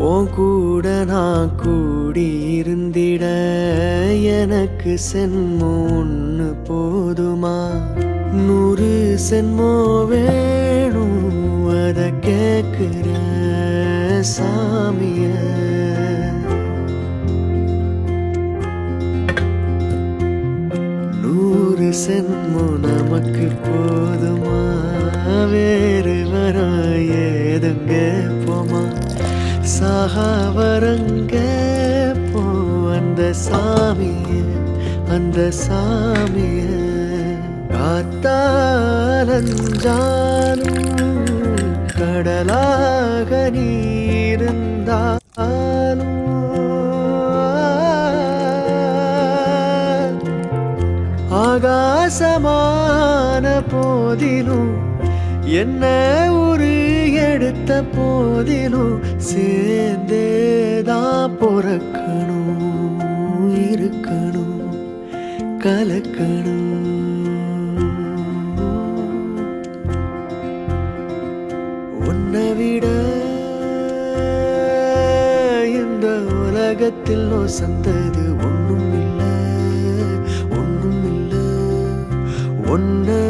உன் கூட நான் கூடியிருந்திட எனக்கு சென்மம் ஒன்று போதுமா? 100 சென்மம் வேணும், அத கேட்கிற சாமிய. 100 சென்மம் நமக்கு போதுமா? வேறு வரம் ஏதுங்க போமா? சாகாவரங்க போ அந்த சாமிய, அந்த சாமிய. காத்தாலஞ்சாலும் கடலாக நீருந்தாலும் ஆகாசமான போதிலும் என்ன ஒரு எடுத்த போதிலும் சேர்ந்தேதான் பொறக்கணும், இருக்கணும், கலக்கணும். உன்னை விட இந்த உலகத்தில் சந்தது ஒன்றும் இல்லை, ஒன்றும் இல்லை. உன்னை